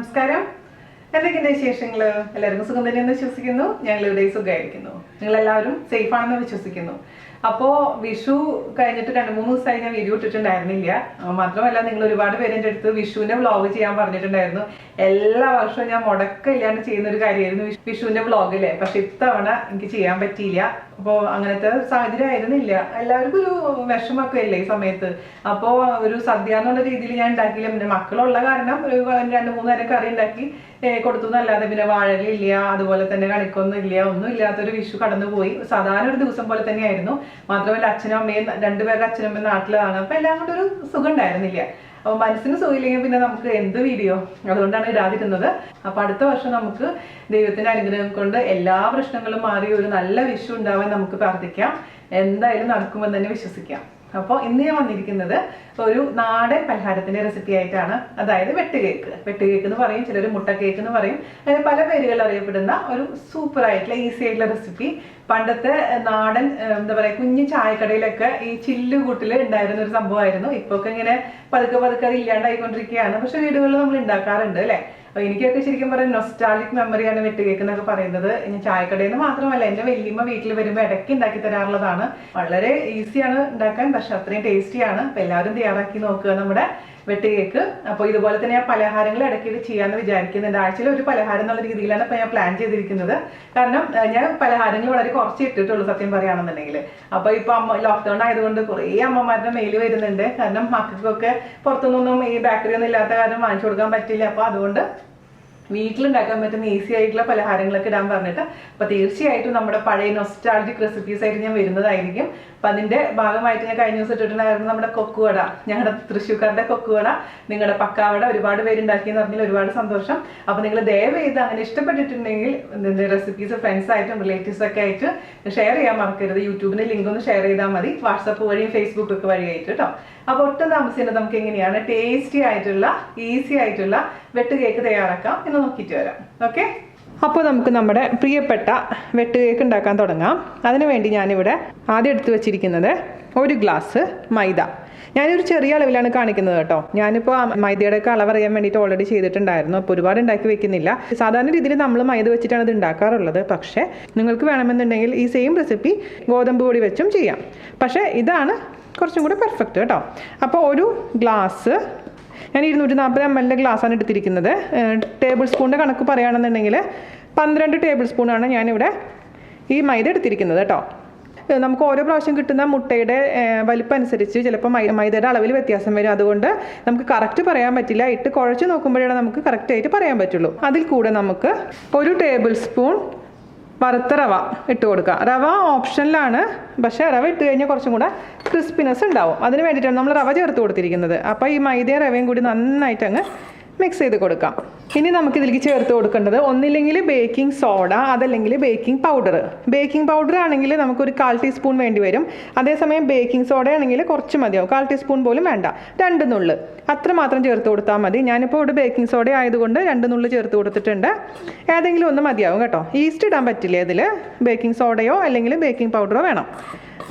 നമസ്കാരം. എന്തൊക്കെയുണ്ട് വിശേഷങ്ങൾ? എല്ലാവർക്കും സുഖം തന്നെയെന്ന് വിശ്വസിക്കുന്നു. ഞങ്ങൾ ഇവിടെ സുഖമായിരിക്കുന്നു. നിങ്ങളെല്ലാവരും സേഫ് ആണെന്ന് വിശ്വസിക്കുന്നു. അപ്പോൾ വിഷു കഴിഞ്ഞിട്ട് 2-3 ദിവസമായി ഞാൻ വീഡിയോ ഇട്ടിട്ടുണ്ടായിരുന്നില്ല. മാത്രമല്ല, നിങ്ങൾ ഒരുപാട് പേര് എൻ്റെ അടുത്ത് വിഷുവിൻ്റെ വ്ളോഗ് ചെയ്യാൻ പറഞ്ഞിട്ടുണ്ടായിരുന്നു. എല്ലാ വർഷവും ഞാൻ മുടക്കമില്ലാണ്ട് ചെയ്യുന്ന ഒരു കാര്യമായിരുന്നു വിഷുവിൻ്റെ വ്ളോഗിലെ. പക്ഷെ ഇത്തവണ എനിക്ക് ചെയ്യാൻ പറ്റിയില്ല. അപ്പോൾ അങ്ങനത്തെ സാഹചര്യം ആയിരുന്നില്ല. എല്ലാവർക്കും ഒരു വിഷമൊക്കെ അല്ലേ ഈ സമയത്ത്. അപ്പോൾ ഒരു സദ്യ എന്നുള്ള രീതിയിൽ ഞാൻ ഉണ്ടാക്കിയില്ല. പിന്നെ മക്കളുള്ള കാരണം ഒരു 2-3 നേരം കറി ഉണ്ടാക്കി കൊടുത്തു എന്നല്ലാതെ പിന്നെ വാഴലില്ല, അതുപോലെ തന്നെ കണിക്കൊന്നും ഇല്ല, ഒന്നും ഇല്ലാത്തൊരു വിഷു കടന്നുപോയി. സാധാരണ ഒരു ദിവസം പോലെ തന്നെയായിരുന്നു. മാത്രമല്ല അച്ഛനും അമ്മയും 2 പേരുടെ അച്ഛനും അമ്മയും നാട്ടിലാണ്. അപ്പൊ എല്ലാം കൊണ്ട് ഒരു സുഖം ഉണ്ടായിരുന്നില്ല. അപ്പൊ മനസ്സിന് സുഖമില്ലെങ്കിൽ പിന്നെ നമുക്ക് എന്ത് വീഡിയോ, അതുകൊണ്ടാണ് ഇടാതിരുന്നത്. അപ്പൊ അടുത്ത വർഷം നമുക്ക് ദൈവത്തിന്റെ അനുഗ്രഹം കൊണ്ട് എല്ലാ പ്രശ്നങ്ങളും മാറി ഒരു നല്ല വിഷു ഉണ്ടാവാൻ നമുക്ക് പ്രാർത്ഥിക്കാം. എന്തായാലും നടക്കുമെന്ന് തന്നെ വിശ്വസിക്കാം. അപ്പോൾ ഇന്ന് ഞാൻ വന്നിരിക്കുന്നത് ഒരു നാടൻ പലഹാരത്തിന്റെ റെസിപ്പി ആയിട്ടാണ്. അതായത് വെട്ടുകേക്ക് എന്ന് പറയും, ചിലർ മുട്ട കേക്ക് എന്ന് പറയും, അങ്ങനെ പല പേരുകൾ അറിയപ്പെടുന്ന ഒരു സൂപ്പർ ആയിട്ടുള്ള ഈസി ആയിട്ടുള്ള റെസിപ്പി. പണ്ടത്തെ നാടൻ എന്താ പറയാ, കുഞ്ഞു ചായക്കടയിലൊക്കെ ഈ ചില്ലുകൂട്ടിൽ ഉണ്ടായിരുന്ന ഒരു സംഭവമായിരുന്നു. ഇപ്പൊ ഒക്കെ ഇങ്ങനെ പതുക്കെ അത് ഇല്ലാണ്ടായിക്കൊണ്ടിരിക്കുകയാണ്. പക്ഷെ വീടുകളിൽ നമ്മൾ ഉണ്ടാക്കാറുണ്ട് അല്ലെ. എനിക്കൊക്കെ ശരിക്കും പറയാൻ നൊസ്റ്റാൾജിക് മെമ്മറിയാണ് വെട്ടുകേക്ക് എന്നൊക്കെ പറയുന്നത്. ഇനി ചായക്കടയിൽ നിന്ന് മാത്രമല്ല, എൻ്റെ വല്യമ്മ വീട്ടിൽ വരുമ്പോൾ ഇടയ്ക്ക് ഉണ്ടാക്കി തരാറുള്ളതാണ്. വളരെ ഈസിയാണ് ഉണ്ടാക്കാൻ, പക്ഷെ അത്രയും ടേസ്റ്റിയാണ്. അപ്പൊ എല്ലാവരും തയ്യാറാക്കി നോക്കുക നമ്മുടെ വെട്ടുകേക്ക്. അപ്പോൾ ഇതുപോലെ തന്നെ ഞാൻ പലഹാരങ്ങൾ ഇടയ്ക്ക് ചെയ്യാമെന്ന് വിചാരിക്കുന്നുണ്ട്. ആഴ്ചയിൽ ഒരു പലഹാരം എന്നുള്ള രീതിയിലാണ് ഇപ്പൊ ഞാൻ പ്ലാൻ ചെയ്തിരിക്കുന്നത്. കാരണം ഞാൻ പലഹാരങ്ങൾ വളരെ കുറച്ച് ഇട്ടിട്ടുള്ളൂ സത്യം പറയുകയാണെന്നുണ്ടെങ്കിൽ. അപ്പൊ ഇപ്പൊ ലോക്ക്ഡൌൺ ആയതുകൊണ്ട് കുറേ അമ്മമാരുടെ മെയിൽ വരുന്നുണ്ട്. കാരണം മക്കൾക്കൊക്കെ പുറത്തുനിന്നൊന്നും ഈ ബേക്കറി ഒന്നും ഇല്ലാത്ത കാരണം വാങ്ങിച്ചു കൊടുക്കാൻ പറ്റില്ല. അപ്പൊ അതുകൊണ്ട് വീട്ടിലുണ്ടാക്കാൻ പറ്റുന്ന ഈസി ആയിട്ടുള്ള പലഹാരങ്ങളൊക്കെ ഇടാൻ പറഞ്ഞിട്ട്. അപ്പൊ തീർച്ചയായിട്ടും നമ്മുടെ പഴയ നൊസ്റ്റാൾജിക് റെസിപ്പീസ് ആയിട്ട് ഞാൻ വരുന്നതായിരിക്കും. അപ്പൊ അതിന്റെ ഭാഗമായിട്ട് ഞാൻ കഴിഞ്ഞ ദിവസം ഇട്ടിട്ടുണ്ടായിരുന്നു നമ്മുടെ കൊക്കുവട, ഞങ്ങളുടെ തൃശ്ശൂർക്കാരുടെ കൊക്കുവട, നിങ്ങളുടെ പക്കാവട. ഒരുപാട് പേരുണ്ടാക്കിയെന്ന് പറഞ്ഞാൽ ഒരുപാട് സന്തോഷം. അപ്പൊ നിങ്ങൾ ദയവ് ചെയ്ത് അങ്ങനെ ഇഷ്ടപ്പെട്ടിട്ടുണ്ടെങ്കിൽ റെസിപ്പീസ് ഫ്രണ്ട്സ് ആയിട്ടും റിലേറ്റീവ്സ് ഒക്കെ ആയിട്ട് ഷെയർ ചെയ്യാൻ മറക്കരുത്. യൂട്യൂബിന്റെ ലിങ്ക് ഒന്ന് ഷെയർ ചെയ്താൽ മതി, വാട്സപ്പ് വഴിയും ഫേസ്ബുക്ക് ഒക്കെ വഴിയായിട്ട് കേട്ടോ. അപ്പൊ ഒട്ടും താമസിച്ചിട്ട് നമുക്ക് എങ്ങനെയാണ് ടേസ്റ്റി ആയിട്ടുള്ള ഈസി ആയിട്ടുള്ള വെട്ടുകേക്ക് തയ്യാറാക്കാം എന്ന് നോക്കിയിട്ട് വരാം. ഓക്കെ, അപ്പോൾ നമുക്ക് നമ്മുടെ പ്രിയപ്പെട്ട വെട്ടുകേക്ക് ഉണ്ടാക്കാൻ തുടങ്ങാം. അതിനുവേണ്ടി ഞാനിവിടെ ആദ്യം എടുത്തു വെച്ചിരിക്കുന്നത് 1 ഗ്ലാസ് മൈദ. ഞാനൊരു ചെറിയ അളവിലാണ് കാണിക്കുന്നത് കേട്ടോ. ഞാനിപ്പോൾ മൈദയുടെ ഒക്കെ അളവ് അറിയാൻ വേണ്ടിയിട്ട് ഓൾറെഡി ചെയ്തിട്ടുണ്ടായിരുന്നു. അപ്പോൾ ഒരുപാട് ഉണ്ടാക്കി വെക്കുന്നില്ല. സാധാരണ രീതിയിൽ നമ്മൾ മൈദ വെച്ചിട്ടാണ് ഇത് ഉണ്ടാക്കാറുള്ളത്. പക്ഷേ നിങ്ങൾക്ക് വേണമെന്നുണ്ടെങ്കിൽ ഈ സെയിം റെസിപ്പി ഗോതമ്പ് പൊടി വെച്ചും ചെയ്യാം. പക്ഷേ ഇതാണ് കുറച്ചും കൂടി പെർഫെക്റ്റ് കേട്ടോ. അപ്പോൾ 1 ഗ്ലാസ്, ഞാൻ 240 ml ഗ്ലാസ്സാണ് എടുത്തിരിക്കുന്നത്. ടേബിൾ സ്പൂണിൻ്റെ കണക്ക് പറയുകയാണെന്നുണ്ടെങ്കിൽ 12 ടേബിൾ സ്പൂണാണ് ഞാനിവിടെ ഈ മൈദ എടുത്തിരിക്കുന്നത് കേട്ടോ. നമുക്ക് ഓരോ പ്രാവശ്യം കിട്ടുന്ന മുട്ടയുടെ വലിപ്പം അനുസരിച്ച് ചിലപ്പോൾ മൈദയുടെ അളവിൽ വ്യത്യാസം വരും. അതുകൊണ്ട് നമുക്ക് കറക്റ്റ് പറയാൻ പറ്റില്ല. ഇട്ട് കുഴച്ച് നോക്കുമ്പോഴാണ് നമുക്ക് കറക്റ്റായിട്ട് പറയാൻ പറ്റുള്ളൂ. അതിൽ കൂടെ നമുക്ക് 1 ടേബിൾ സ്പൂൺ വറുത്ത റവ ഇട്ട് കൊടുക്കുക. റവ ഓപ്ഷനിലാണ്, പക്ഷേ റവ ഇട്ട് കഴിഞ്ഞാൽ കുറച്ചും കൂടെ ക്രിസ്പിനെസ് ഉണ്ടാവും. അതിന് വേണ്ടിയിട്ടാണ് നമ്മൾ റവ ചേർത്ത് കൊടുത്തിരിക്കുന്നത്. അപ്പോൾ ഈ മൈദയും റവയും കൂടി നന്നായിട്ട് അങ്ങ് മിക്സ് ചെയ്ത് കൊടുക്കാം. ഇനി നമുക്ക് ഇതിലേക്ക് ചേർത്ത് കൊടുക്കേണ്ടത് ഒന്നില്ലെങ്കിൽ ബേക്കിംഗ് സോഡ, അതല്ലെങ്കിൽ ബേക്കിംഗ് പൗഡർ. ബേക്കിംഗ് പൗഡർ ആണെങ്കിൽ നമുക്കൊരു 1/4 ടീസ്പൂൺ വേണ്ടി വരും. അതേസമയം ബേക്കിംഗ് സോഡ ആണെങ്കിൽ കുറച്ച് മതിയാവും, 1/4 ടീസ്പൂൺ പോലും വേണ്ട, 2 നുള്ള് അത്ര മാത്രം ചേർത്ത് കൊടുത്താൽ മതി. ഞാനിപ്പോൾ ഇവിടെ ബേക്കിംഗ് സോഡ ആയതുകൊണ്ട് 2 നുള്ള് ചേർത്ത് കൊടുത്തിട്ടുണ്ട്. ഏതെങ്കിലും ഒന്ന് മതിയാവും കേട്ടോ. ഈസ്റ്റ് ഇടാൻ പറ്റില്ല ഇതിൽ. ബേക്കിംഗ് സോഡയോ അല്ലെങ്കിൽ ബേക്കിംഗ് പൗഡറോ വേണം.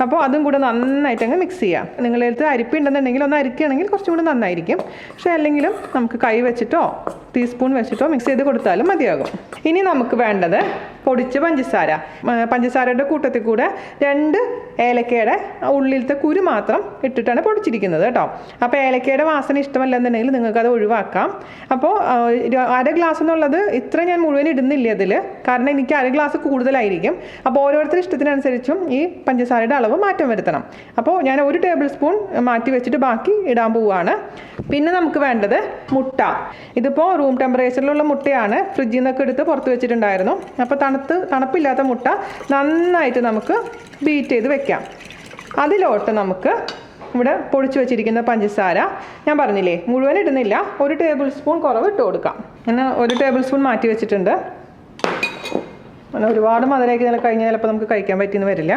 അപ്പോൾ അതും കൂടെ നന്നായിട്ട് അങ്ങ് മിക്സ് ചെയ്യാം. നിങ്ങളുടെ അടുത്ത് അരിപ്പ ഉണ്ടെന്നുണ്ടെങ്കിൽ ഒന്ന് അരിക്കുകയാണെങ്കിൽ കുറച്ചും കൂടി നന്നായിരിക്കും. പക്ഷേ അല്ലെങ്കിലും നമുക്ക് കൈ വെച്ചിട്ടോ ടീസ്പൂൺ വെച്ചിട്ടോ മിക്സ് ചെയ്ത് കൊടുത്താലും മതിയാകും. ഇനി നമുക്ക് വേണ്ടത് പൊടിച്ച പഞ്ചസാര. പഞ്ചസാരയുടെ കൂട്ടത്തിൽ കൂടെ 2 ഏലക്കയുടെ ഉള്ളിലത്തെ കുരു മാത്രം ഇട്ടിട്ടാണ് പൊടിച്ചിരിക്കുന്നത് കേട്ടോ. അപ്പോൾ ഏലക്കയുടെ വാസന ഇഷ്ടമല്ലെന്നുണ്ടെങ്കിൽ നിങ്ങൾക്കത് ഒഴിവാക്കാം. അപ്പോൾ 1/2 ഗ്ലാസ് എന്നുള്ളത് ഇത്ര ഞാൻ മുഴുവൻ ഇടുന്നില്ല അതിൽ, കാരണം എനിക്ക് 1/2 ഗ്ലാസ് കൂടുതലായിരിക്കും. അപ്പോൾ ഓരോരുത്തരുടെ ഇഷ്ടത്തിനനുസരിച്ചും ഈ പഞ്ചസാരയുടെ അളവ് മാറ്റം വരുത്തണം. അപ്പോൾ ഞാൻ 1 ടേബിൾ സ്പൂൺ മാറ്റി വെച്ചിട്ട് ബാക്കി ഇടാൻ പോവുകയാണ്. പിന്നെ നമുക്ക് വേണ്ടത് മുട്ട. ഇതിപ്പോൾ റൂം ടെമ്പറേച്ചറിലുള്ള മുട്ടയാണ്, ഫ്രിഡ്ജിൽ നിന്നൊക്കെ എടുത്ത് പുറത്ത് വെച്ചിട്ടുണ്ടായിരുന്നു. അപ്പോൾ തണുപ്പില്ലാത്ത മുട്ട നന്നായിട്ട് നമുക്ക് ബീറ്റ് ചെയ്ത് വെക്കാം. അതിലോട്ട് നമുക്ക് ഇവിടെ പൊടിച്ചു വെച്ചിരിക്കുന്ന പഞ്ചസാര, ഞാൻ പറഞ്ഞില്ലേ മുഴുവൻ ഇടുന്നില്ല, 1 ടേബിൾ സ്പൂൺ കുറവ് ഇട്ട് കൊടുക്കാം. അങ്ങനെ 1 ടേബിൾ സ്പൂൺ മാറ്റി വെച്ചിട്ടുണ്ട്. അങ്ങനെ ഒരുപാട് മധുരമാക്കി കഴിഞ്ഞാൽ ചിലപ്പോൾ നമുക്ക് കഴിക്കാൻ പറ്റിയെന്ന് വരില്ല.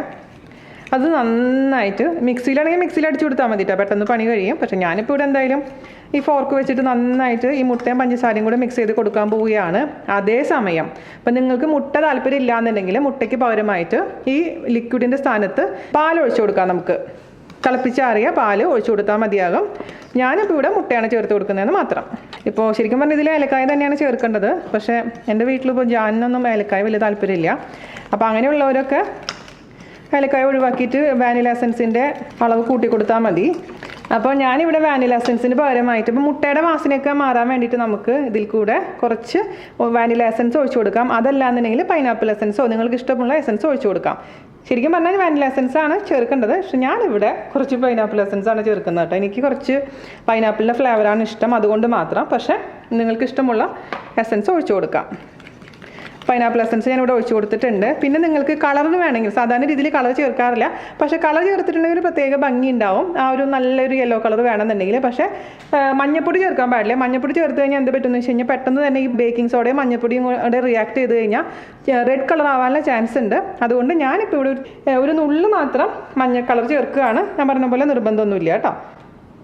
അത് നന്നായിട്ട് മിക്സിയിലാണെങ്കിൽ മിക്സിയിൽ അടിച്ചു കൊടുത്താൽ മതി കേട്ടോ, പെട്ടെന്ന് പണി കഴിയും. പക്ഷേ ഞാനിപ്പോൾ ഇവിടെ എന്തായാലും ഈ ഫോർക്ക് വെച്ചിട്ട് നന്നായിട്ട് ഈ മുട്ടയും പഞ്ചസാരയും കൂടെ മിക്സ് ചെയ്ത് കൊടുക്കാൻ പോവുകയാണ്. അതേസമയം ഇപ്പം നിങ്ങൾക്ക് മുട്ട താല്പര്യം ഇല്ല എന്നുണ്ടെങ്കിൽ മുട്ടയ്ക്ക് പകരമായിട്ട് ഈ ലിക്വിഡിൻ്റെ സ്ഥാനത്ത് പാൽ ഒഴിച്ചു കൊടുക്കാം നമുക്ക്. തിളപ്പിച്ചാറിയ പാൽ ഒഴിച്ചു കൊടുത്താൽ മതിയാകും. ഞാനിപ്പോൾ ഇവിടെ മുട്ടയാണ് ചേർത്ത് കൊടുക്കുന്നതെന്ന് മാത്രം. ഇപ്പോൾ ശരിക്കും പറഞ്ഞാൽ ഇതിൽ ഏലക്കായ തന്നെയാണ് ചേർക്കേണ്ടത്. പക്ഷേ എൻ്റെ വീട്ടിലിപ്പോൾ ജാനിനൊന്നും ഏലക്കായ വലിയ താല്പര്യമില്ല. അപ്പോൾ അങ്ങനെയുള്ളവരൊക്കെ ഏലക്കായ ഒഴിവാക്കിയിട്ട് വാനില എസൻസിൻ്റെ അളവ് കൂട്ടി കൊടുത്താൽ മതി. അപ്പോൾ ഞാനിവിടെ വാനില എസൻസിന് പകരമായിട്ട് ഇപ്പോൾ മുട്ടയുടെ വാസനയൊക്കെ മാറാൻ വേണ്ടിയിട്ട് നമുക്ക് ഇതിൽ കൂടെ കുറച്ച് വാനില എസൻസ് ഒഴിച്ചു കൊടുക്കാം. അതല്ലാന്നുണ്ടെങ്കിൽ പൈനാപ്പിൾ എസൻസോ നിങ്ങൾക്ക് ഇഷ്ടമുള്ള എസൻസ് ഒഴിച്ചു കൊടുക്കാം. ശരിക്കും പറഞ്ഞാൽ വാനില എസൻസ് ആണ് ചേർക്കേണ്ടത്. പക്ഷെ ഞാനിവിടെ കുറച്ച് പൈനാപ്പിൾ എസൻസ് ആണ് ചേർക്കുന്നത് കേട്ടോ. എനിക്ക് കുറച്ച് പൈനാപ്പിളിൻ്റെ ഫ്ലേവറാണ് ഇഷ്ടം, അതുകൊണ്ട് മാത്രം. പക്ഷേ നിങ്ങൾക്ക് ഇഷ്ടമുള്ള എസൻസ് ഒഴിച്ചു കൊടുക്കാം. പൈനാപ്പിൾ എസൻസ് ഞാനിവിടെ ഒഴിച്ചു കൊടുത്തിട്ടുണ്ട്. പിന്നെ നിങ്ങൾക്ക് കളറിന് വേണമെങ്കിൽ സാധാരണ രീതിയിൽ കളർ ചേർക്കാറില്ല, പക്ഷേ കളർ ചേർത്തിട്ടുണ്ടെങ്കിൽ ഒരു പ്രത്യേക ഭംഗി ഉണ്ടാവും. ആ ഒരു നല്ലൊരു യെല്ലോ കളർ വേണമെന്നുണ്ടെങ്കിൽ. പക്ഷേ മഞ്ഞപ്പൊടി ചേർക്കാൻ പാടില്ല. മഞ്ഞപ്പൊടി ചേർത്ത് കഴിഞ്ഞാൽ എന്ത് പറ്റുമെന്ന് വെച്ച് കഴിഞ്ഞാൽ പെട്ടെന്ന് തന്നെ ഈ ബേക്കിംഗ് സോഡയും മഞ്ഞപ്പൊടിയും കൂടെ റിയാക്ട് ചെയ്ത് കഴിഞ്ഞാൽ റെഡ് കളർ ആവാനുള്ള ചാൻസ് ഉണ്ട്. അതുകൊണ്ട് ഞാനിപ്പോൾ ഇവിടെ ഒരു നുള്ളു മാത്രം മഞ്ഞ കളർ ചേർക്കുകയാണ്. ഞാൻ പറഞ്ഞ പോലെ നിർബന്ധമൊന്നുമില്ല കേട്ടോ.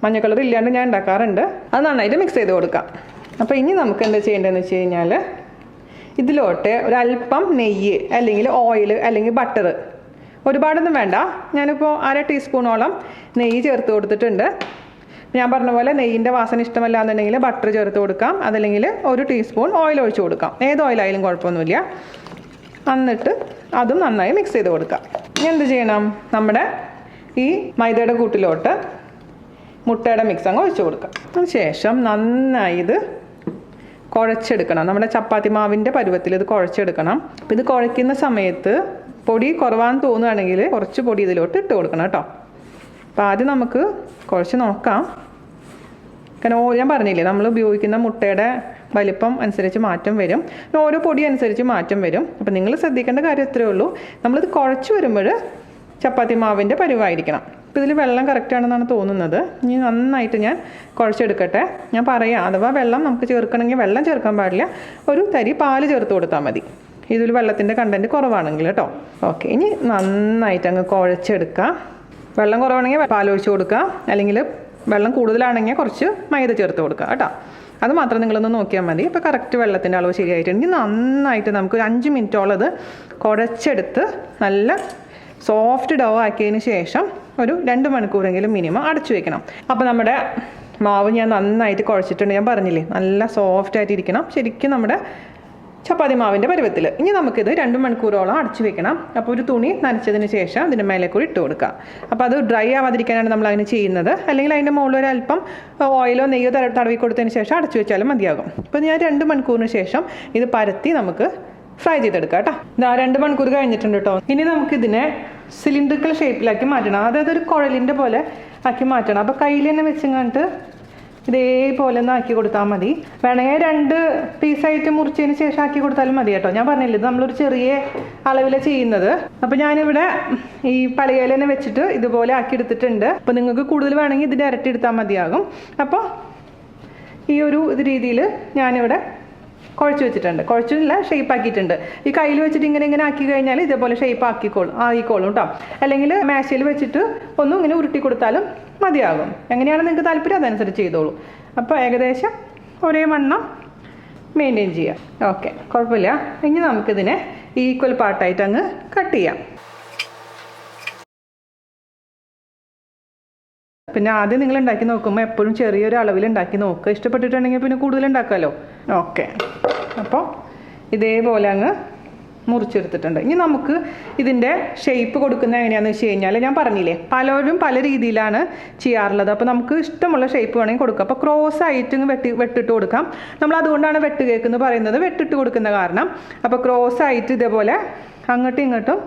മഞ്ഞ കളർ ഇല്ലാണ്ട് ഞാൻ ഉണ്ടാക്കാറുണ്ട്. അത് നന്നായിട്ട് മിക്സ് ചെയ്ത് കൊടുക്കാം. അപ്പോൾ ഇനി നമുക്ക് എന്താ ചെയ്യേണ്ടതെന്ന് വെച്ച് കഴിഞ്ഞാൽ ഇതിലോട്ട് ഒരല്പം നെയ്യ് അല്ലെങ്കിൽ ഓയിൽ അല്ലെങ്കിൽ ബട്ടർ, ഒരുപാടൊന്നും വേണ്ട. ഞാനിപ്പോൾ 1/2 ടീസ്പൂണോളം നെയ്യ് ചേർത്ത് കൊടുത്തിട്ടുണ്ട്. ഞാൻ പറഞ്ഞ പോലെ നെയ്യിൻ്റെ വാസന ഇഷ്ടമല്ല എന്നുണ്ടെങ്കിൽ ബട്ടർ ചേർത്ത് കൊടുക്കാം. അതല്ലെങ്കിൽ 1 ടീസ്പൂൺ ഓയിൽ ഒഴിച്ച് കൊടുക്കാം. ഏത് ഓയിലായാലും കുഴപ്പമൊന്നുമില്ല. എന്നിട്ട് അതും നന്നായി മിക്സ് ചെയ്ത് കൊടുക്കാം. ഇനി എന്ത് ചെയ്യണം? നമ്മുടെ ഈ മൈദയുടെ കൂട്ടിലോട്ട് മുട്ടയുടെ മിക്സ് അങ്ങ് ഒഴിച്ച് കൊടുക്കാം. അതിനുശേഷം നന്നായി ഇത് കുഴച്ചെടുക്കണം. നമ്മുടെ ചപ്പാത്തി മാവിൻ്റെ പരുവത്തിൽ ഇത് കുഴച്ചെടുക്കണം. അപ്പോൾ ഇത് കുഴയ്ക്കുന്ന സമയത്ത് പൊടി കുറവാന്ന് തോന്നുകയാണെങ്കിൽ കുറച്ച് പൊടി ഇതിലോട്ട് ഇട്ട് കൊടുക്കണം കേട്ടോ. അപ്പോൾ ആദ്യം നമുക്ക് കുഴച്ച് നോക്കാം. കാരണം ഞാൻ പറഞ്ഞില്ലേ, നമ്മൾ ഉപയോഗിക്കുന്ന മുട്ടയുടെ വലിപ്പം അനുസരിച്ച് മാറ്റം വരും. ഓരോ പൊടി അനുസരിച്ച് മാറ്റം വരും. അപ്പോൾ നിങ്ങൾ ശ്രദ്ധിക്കേണ്ട കാര്യം ഇത്രയേ ഉള്ളൂ. നമ്മളിത് കുഴച്ച് വരുമ്പോൾ ചപ്പാത്തി മാവിൻ്റെ പരുവായിരിക്കണം. അപ്പോൾ ഇതിൽ വെള്ളം കറക്റ്റാണെന്നാണ് തോന്നുന്നത്. ഇനി നന്നായിട്ട് ഞാൻ കുഴച്ചെടുക്കട്ടെ. ഞാൻ പറയാം, അഥവാ വെള്ളം നമുക്ക് ചേർക്കണമെങ്കിൽ വെള്ളം ചേർക്കാൻ പാടില്ല. ഒരു തരി പാല് ചേർത്ത് കൊടുത്താൽ മതി ഇതിൽ വെള്ളത്തിൻ്റെ കണ്ടൻറ്റ് കുറവാണെങ്കിൽ കേട്ടോ. ഓക്കെ, ഇനി നന്നായിട്ട് അങ്ങ് കുഴച്ചെടുക്കുക. വെള്ളം കുറവാണെങ്കിൽ പാൽ ഒഴിച്ച് കൊടുക്കുക, അല്ലെങ്കിൽ വെള്ളം കൂടുതലാണെങ്കിൽ കുറച്ച് മൈദ ചേർത്ത് കൊടുക്കുക കേട്ടോ. അത് മാത്രം നിങ്ങളൊന്ന് നോക്കിയാൽ മതി. ഇപ്പോൾ കറക്റ്റ് വെള്ളത്തിൻ്റെ അളവ് ശരിയായിട്ടുണ്ടെങ്കിൽ നന്നായിട്ട് നമുക്ക് 5 മിനിറ്റോളം അത് കുഴച്ചെടുത്ത് നല്ല സോഫ്റ്റ് ഡോ ആക്കിയതിന് ശേഷം ഒരു 2 മണിക്കൂറെങ്കിലും മിനിമം അടച്ചു വെക്കണം. അപ്പോൾ നമ്മുടെ മാവ് ഞാൻ നന്നായിട്ട് കുഴച്ചിട്ടുണ്ട്. ഞാൻ പറഞ്ഞില്ലേ, നല്ല സോഫ്റ്റ് ആയിട്ട് ഇരിക്കണം. ശരിക്കും നമ്മുടെ ചപ്പാത്തി മാവിൻ്റെ പരുവത്തിൽ. ഇനി നമുക്കിത് 2 മണിക്കൂറോളം അടച്ചു വെക്കണം. അപ്പോൾ ഒരു തുണി നനച്ചതിന് ശേഷം ഇതിൻ്റെ മേലെ കൂടി ഇട്ട് കൊടുക്കുക. അപ്പോൾ അത് ഡ്രൈ ആവാതിരിക്കാനാണ് നമ്മൾ അതിന് ചെയ്യുന്നത്. അല്ലെങ്കിൽ അതിൻ്റെ മുകളിൽ ഒരല്പം ഓയിലോ നെയ്യോ തടവി കൊടുത്തതിന് ശേഷം അടച്ചു വെച്ചാലും മതിയാകും. അപ്പോൾ ഞാൻ 2 മണിക്കൂറിന് ശേഷം ഇത് പരത്തി നമുക്ക് ഫ്രൈ ചെയ്തെടുക്കാം കേട്ടോ. ഇതാ 2 മണിക്കൂർ കഴിഞ്ഞിട്ടുണ്ട് കേട്ടോ. ഇനി നമുക്കിതിനെ സിലിണ്ടറിക്കൽ ഷേപ്പിലാക്കി മാറ്റണം. അതായത് ഒരു കുഴലിൻ്റെ പോലെ ആക്കി മാറ്റണം. അപ്പോൾ കയ്യിൽ തന്നെ വെച്ചങ്ങാണ്ട് ഇതേപോലെ ഒന്ന് ആക്കി കൊടുത്താൽ മതി. വേണമെങ്കിൽ 2 പീസായിട്ട് മുറിച്ചതിന് ശേഷം ആക്കി കൊടുത്താലും മതി കേട്ടോ. ഞാൻ പറഞ്ഞില്ല, ഇത് നമ്മളൊരു ചെറിയ അളവിലാണ് ചെയ്യുന്നത്. അപ്പോൾ ഞാനിവിടെ ഈ പലകയിൽ തന്നെ വെച്ചിട്ട് ഇതുപോലെ ആക്കി എടുത്തിട്ടുണ്ട്. അപ്പോൾ നിങ്ങൾക്ക് കൂടുതൽ വേണമെങ്കിൽ ഇതിൻ്റെ ഇരട്ടി എടുത്താൽ മതിയാകും. അപ്പോൾ ഈ ഒരു രീതിയിൽ ഞാനിവിടെ കുഴച്ച് വെച്ചിട്ടുണ്ട്. കുഴച്ചില്ല, ഷേപ്പ് ആക്കിയിട്ടുണ്ട്. ഈ കയ്യിൽ വെച്ചിട്ട് ഇങ്ങനെ ആക്കി കഴിഞ്ഞാൽ ഇതേപോലെ ഷേപ്പ് ആയിക്കോളും കേട്ടോ. അല്ലെങ്കിൽ മേശയിൽ വെച്ചിട്ട് ഒന്നും ഇങ്ങനെ ഉരുട്ടി കൊടുത്താലും മതിയാകും. എങ്ങനെയാണ് നിങ്ങൾക്ക് താല്പര്യം അതനുസരിച്ച് ചെയ്തോളൂ. അപ്പോൾ ഏകദേശം ഒരേ വണ്ണം മെയിൻറ്റെയിൻ ചെയ്യാം. ഓക്കെ, കുഴപ്പമില്ല. ഇനി നമുക്കിതിനെ ഈക്വൽ പാർട്ടായിട്ട് അങ്ങ് കട്ട് ചെയ്യാം. പിന്നെ ആദ്യം നിങ്ങൾ ഉണ്ടാക്കി നോക്കുമ്പോൾ എപ്പോഴും ചെറിയൊരു അളവിൽ ഉണ്ടാക്കി നോക്കുക. ഇഷ്ടപ്പെട്ടിട്ടുണ്ടെങ്കിൽ പിന്നെ കൂടുതൽ ഉണ്ടാക്കാമല്ലോ. ഓക്കെ, അപ്പോൾ ഇതേപോലെ അങ്ങ് മുറിച്ചെടുത്തിട്ടുണ്ട്. ഇനി നമുക്ക് ഇതിൻ്റെ ഷേപ്പ് കൊടുക്കുന്നത് എങ്ങനെയാണെന്ന് വെച്ച് കഴിഞ്ഞാൽ ഞാൻ പറഞ്ഞില്ലേ, പലരും പല രീതിയിലാണ് ചെയ്യാറുള്ളത്. അപ്പോൾ നമുക്ക് ഇഷ്ടമുള്ള ഷേപ്പ് വേണമെങ്കിൽ കൊടുക്കാം. അപ്പോൾ ക്രോസ് ആയിട്ട് വെട്ടിട്ട് കൊടുക്കാം. നമ്മൾ അതുകൊണ്ടാണ് വെട്ട് കേക്ക് എന്ന് പറയുന്നത്, വെട്ടിട്ട് കൊടുക്കുന്ന കാരണം. അപ്പോൾ ക്രോസ് ആയിട്ട് ഇതേപോലെ അങ്ങോട്ടും ഇങ്ങോട്ടും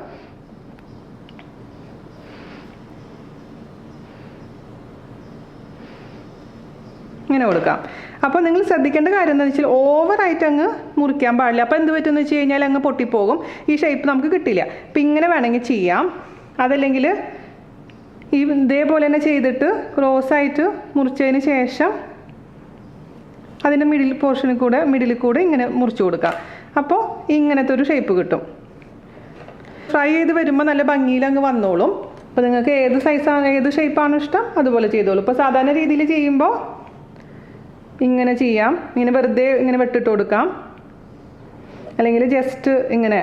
ഇങ്ങനെ കൊടുക്കാം. അപ്പോൾ നിങ്ങൾ ശ്രദ്ധിക്കേണ്ട കാര്യം എന്താണെന്ന് വെച്ചാൽ ഓവറായിട്ട് അങ്ങ് മുറിക്കാൻ പാടില്ല. അപ്പോൾ എന്ത് പറ്റുമെന്ന് വെച്ച് കഴിഞ്ഞാൽ അങ്ങ് പൊട്ടിപ്പോകും. ഈ ഷേപ്പ് നമുക്ക് കിട്ടില്ല. അപ്പം ഇങ്ങനെ വേണമെങ്കിൽ ചെയ്യാം. അതല്ലെങ്കിൽ ഈ ഇതേപോലെ തന്നെ ചെയ്തിട്ട് ക്രോസായിട്ട് മുറിച്ചതിന് ശേഷം അതിൻ്റെ മിഡിൽ കൂടെ ഇങ്ങനെ മുറിച്ച് കൊടുക്കാം. അപ്പോൾ ഇങ്ങനത്തെ ഒരു ഷേപ്പ് കിട്ടും. ഫ്രൈ ചെയ്ത് വരുമ്പോൾ നല്ല ഭംഗിയിൽ അങ്ങ് വന്നോളും. അപ്പോൾ നിങ്ങൾക്ക് ഏത് ഷേപ്പാണോ ഇഷ്ടം അതുപോലെ ചെയ്തോളൂ. ഇപ്പോൾ സാധാരണ രീതിയിൽ ചെയ്യുമ്പോൾ ഇങ്ങനെ ചെയ്യാം. ഇങ്ങനെ വെറുതെ ഇങ്ങനെ വെട്ടിട്ട് കൊടുക്കാം. അല്ലെങ്കിൽ ജസ്റ്റ് ഇങ്ങനെ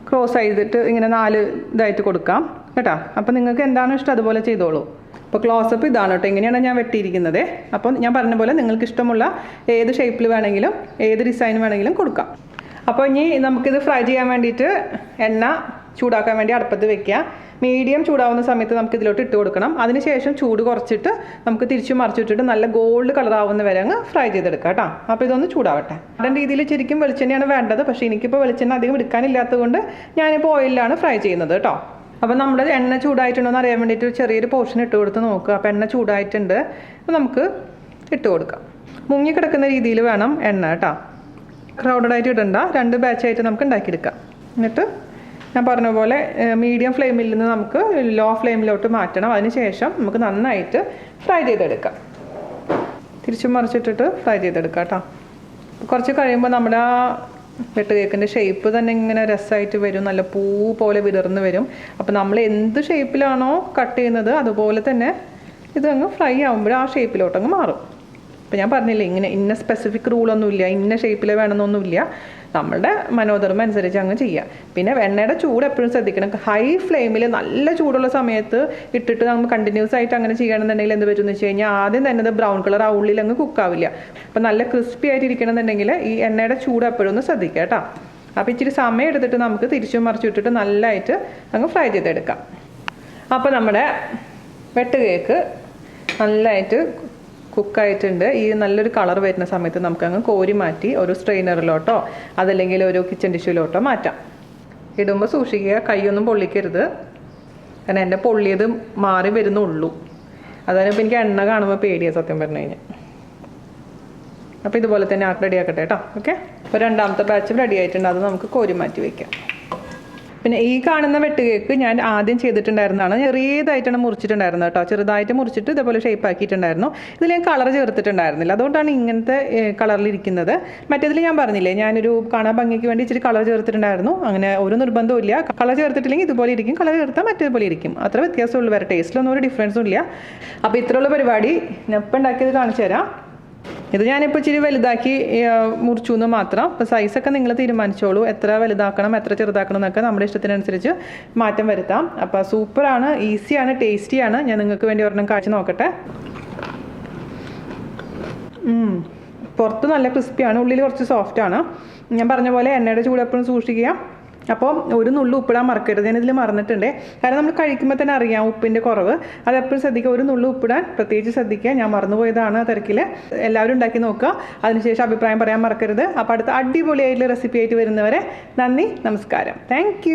ക്രോസ് ചെയ്തിട്ട് ഇങ്ങനെ 4 ഇതായിട്ട് കൊടുക്കാം. കേട്ടോ. അപ്പോൾ നിങ്ങൾക്ക് എന്താണോ ഇഷ്ടം അതുപോലെ ചെയ്തോളൂ. അപ്പോൾ ക്ലോസപ്പ് ഇതാണ് കേട്ടോ, ഇങ്ങനെയാണ് ഞാൻ വെട്ടിയിരിക്കുന്നത്. അപ്പം ഞാൻ പറഞ്ഞ പോലെ നിങ്ങൾക്ക് ഇഷ്ടമുള്ള ഏത് ഷേപ്പിൽ വേണമെങ്കിലും ഏത് ഡിസൈൻ വേണമെങ്കിലും കൊടുക്കാം. അപ്പോൾ ഇനി നമുക്കിത് ഫ്രൈ ചെയ്യാൻ വേണ്ടിയിട്ട് എണ്ണ ചൂടാക്കാൻ വേണ്ടി അടുപ്പത്ത് വെക്കുക. മീഡിയം ചൂടാവുന്ന സമയത്ത് നമുക്ക് ഇതിലോട്ട് ഇട്ട് കൊടുക്കണം. അതിനുശേഷം ചൂട് കുറച്ചിട്ട് നമുക്ക് തിരിച്ചു മറിച്ചിട്ടിട്ട് നല്ല ഗോൾഡ് കളറാവുന്ന വരെ അങ്ങ് ഫ്രൈ ചെയ്തെടുക്കാം കേട്ടോ. അപ്പോൾ ഇതൊന്ന് ചൂടാവട്ടെ. അതിൻ്റെ രീതിയിൽ ശരിക്കും വെളിച്ചെണ്ണയാണ് വേണ്ടത്. പക്ഷേ എനിക്കിപ്പോൾ വെളിച്ചെണ്ണ അധികം എടുക്കാനില്ലാത്തത് കൊണ്ട് ഞാനിപ്പോൾ ഓയിലാണ് ഫ്രൈ ചെയ്യുന്നത് കേട്ടോ. അപ്പോൾ നമ്മുടെ എണ്ണ ചൂടായിട്ടുണ്ടോ എന്ന് അറിയാൻ വേണ്ടിയിട്ട് ചെറിയൊരു പോർഷൻ ഇട്ട് കൊടുത്ത് നോക്കുക. അപ്പോൾ എണ്ണ ചൂടായിട്ടുണ്ട്, അപ്പോൾ നമുക്ക് ഇട്ട് കൊടുക്കാം. മുങ്ങിക്കിടക്കുന്ന രീതിയിൽ വേണം എണ്ണ കേട്ടോ. ക്രൗഡഡ് ആയിട്ട് ഇടണ്ട, 2 ബാച്ചായിട്ട് നമുക്ക് ഉണ്ടാക്കിയെടുക്കാം. എന്നിട്ട് ഞാൻ പറഞ്ഞ പോലെ മീഡിയം ഫ്ലെയിമിൽ നിന്ന് നമുക്ക് ലോ ഫ്ലെയിമിലോട്ട് മാറ്റണം. അതിനുശേഷം നമുക്ക് നന്നായിട്ട് ഫ്രൈ ചെയ്തെടുക്കാം. തിരിച്ചും മറിച്ചിട്ടിട്ട് ഫ്രൈ ചെയ്തെടുക്കാം കേട്ടോ. കുറച്ച് കഴിയുമ്പോൾ നമ്മുടെ ആ വെട്ട് കേക്കിൻ്റെ ഷേപ്പ് തന്നെ ഇങ്ങനെ രസമായിട്ട് വരും, നല്ല പൂ പോലെ വിടർന്ന് വരും. അപ്പോൾ നമ്മൾ എന്ത് ഷേപ്പിലാണോ കട്ട് ചെയ്യുന്നത് അതുപോലെ തന്നെ ഇതങ്ങ് ഫ്രൈ ആകുമ്പോൾ ആ ഷേപ്പിലോട്ടങ്ങ് മാറും. അപ്പോൾ ഞാൻ പറഞ്ഞില്ലേ, ഇങ്ങനെ ഇന്ന സ്പെസിഫിക് റൂളൊന്നുമില്ല, ഇന്ന ഷേപ്പിൽ വേണമെന്നൊന്നുമില്ല, നമ്മളുടെ മനോധർമ്മം അനുസരിച്ച് അങ്ങ് ചെയ്യുക. പിന്നെ എണ്ണയുടെ ചൂട് എപ്പോഴും ശ്രദ്ധിക്കണം. ഹൈ ഫ്ലെയിമിൽ നല്ല ചൂടുള്ള സമയത്ത് ഇട്ടിട്ട് നമ്മൾ കണ്ടിന്യൂസ് ആയിട്ട് അങ്ങനെ ചെയ്യണമെന്നുണ്ടെങ്കിൽ എന്ത് പറ്റുമെന്ന് വെച്ച് കഴിഞ്ഞാൽ ആദ്യം തന്നെ അത് ബ്രൗൺ കളർ ആ ഉള്ളിൽ അങ്ങ് കുക്കാവില്ല. അപ്പോൾ നല്ല ക്രിസ്പി ആയിട്ട് ഇരിക്കണമെന്നുണ്ടെങ്കിൽ ഈ എണ്ണയുടെ ചൂട് എപ്പോഴും ഒന്ന് ശ്രദ്ധിക്കുക കേട്ടോ. അപ്പോൾ ഇച്ചിരി സമയം എടുത്തിട്ട് നമുക്ക് തിരിച്ചും മറിച്ചു ഇട്ടിട്ട് നല്ലതായിട്ട് അങ്ങ് ഫ്രൈ ചെയ്തെടുക്കാം. അപ്പോൾ നമ്മുടെ വെട്ട് കേക്ക് നല്ലതായിട്ട് കുക്കായിട്ടുണ്ട്. ഈ നല്ലൊരു കളർ വരുന്ന സമയത്ത് നമുക്കങ്ങ് കോരി മാറ്റി ഒരു സ്ട്രെയിനറിലോട്ടോ അതല്ലെങ്കിൽ ഒരു കിച്ചൺ ടിഷ്യൂലോട്ടോ മാറ്റാം. ഇടുമ്പോൾ സൂക്ഷിക്കുക, കൈയൊന്നും പൊള്ളിക്കരുത്. കാരണം എൻ്റെ പൊള്ളിയത് മാറി വരുന്നുള്ളൂ. അതാണ് ഇപ്പോൾ എനിക്ക് എണ്ണ കാണുമ്പോൾ പേടിയാണ് സത്യം പറഞ്ഞു കഴിഞ്ഞാൽ. അപ്പോൾ ഇതുപോലെ തന്നെ റെഡി ആക്കട്ടെ കേട്ടോ. ഓക്കെ, അപ്പോൾ രണ്ടാമത്തെ ബാച്ച് റെഡി ആയിട്ടുണ്ട്, അത് നമുക്ക് കോരി മാറ്റി വയ്ക്കാം. പിന്നെ ഈ കാണുന്ന വെട്ട് കേക്ക് ഞാൻ ആദ്യം ചെയ്തിട്ടുണ്ടായിരുന്നതാണ്. ചെറിയതായിട്ടാണ് മുറിച്ചിട്ടുണ്ടായിരുന്നത് കേട്ടോ. ചെറുതായിട്ട് മുറിച്ചിട്ട് ഇതേപോലെ ഷേപ്പ് ആക്കിയിട്ടുണ്ടായിരുന്നു. ഇതിൽ ഞാൻ കളർ ചേർത്തിട്ടുണ്ടായിരുന്നില്ല, അതുകൊണ്ടാണ് ഇങ്ങനത്തെ കളറിലിരിക്കുന്നത്. മറ്റേതിൽ ഞാൻ പറഞ്ഞില്ലേ, ഞാനൊരു കാണാൻ ഭംഗിക്ക് വേണ്ടി ഇച്ചിരി കളർ ചേർത്തിട്ടുണ്ടായിരുന്നു. അങ്ങനെ ഒരു നിർബന്ധവും ഇല്ല. കളർ ചേർത്തിട്ടില്ലെങ്കിൽ ഇതുപോലെ ഇരിക്കും, കളർ ചേർത്താൽ മറ്റേതുപോലെ ഇരിക്കും. അത്ര വ്യത്യാസമുള്ളൂ, വേറെ ടേസ്റ്റിലൊന്നും ഒരു ഡിഫറൻസും ഇല്ല. അപ്പോൾ ഇത്രയുള്ള പരിപാടി ഞാൻ ഇപ്പം ഉണ്ടാക്കിയത് കാണിച്ചു തരാം. ഇത് ഞാനിപ്പോൾ ഇച്ചിരി വലുതാക്കി മുറിച്ചു എന്ന് മാത്രം. അപ്പോൾ സൈസൊക്കെ നിങ്ങൾ തീരുമാനിച്ചോളൂ, എത്ര വലുതാക്കണം എത്ര ചെറുതാക്കണം എന്നൊക്കെ നമ്മുടെ ഇഷ്ടത്തിനനുസരിച്ച് മാറ്റം വരുത്താം. അപ്പോൾ സൂപ്പറാണ്, ഈസിയാണ്, ടേസ്റ്റിയാണ്. ഞാൻ നിങ്ങൾക്ക് വേണ്ടി ഒരെണ്ണം കാഴ്ച നോക്കട്ടെ. പുറത്ത് നല്ല ക്രിസ്പിയാണ്, ഉള്ളിൽ കുറച്ച് സോഫ്റ്റാണ്. ഞാൻ പറഞ്ഞ പോലെ എണ്ണയുടെ ചൂട് എപ്പോഴും സൂക്ഷിക്കുക. അപ്പോൾ ഒരു നുള്ളു ഉപ്പിടാൻ മറക്കരുത്. ഞാനിതിൽ മറന്നിട്ടുണ്ട്, കാരണം നമ്മൾ കഴിക്കുമ്പോൾ തന്നെ അറിയാം ഉപ്പിൻ്റെ കുറവ്. അതെപ്പോഴും ശ്രദ്ധിക്കുക, ഒരു നുള്ളു ഉപ്പിടാൻ പ്രത്യേകിച്ച് ശ്രദ്ധിക്കുക. ഞാൻ മറന്നുപോയതാണ് തിരക്കിൽ. എല്ലാവരും ഉണ്ടാക്കി നോക്കുക, അതിനുശേഷം അഭിപ്രായം പറയാൻ മറക്കരുത്. അപ്പോൾ അടുത്ത അടിപൊളിയായിട്ടുള്ള റെസിപ്പി ആയിട്ട് വരുന്നവരെ നന്ദി, നമസ്കാരം, താങ്ക്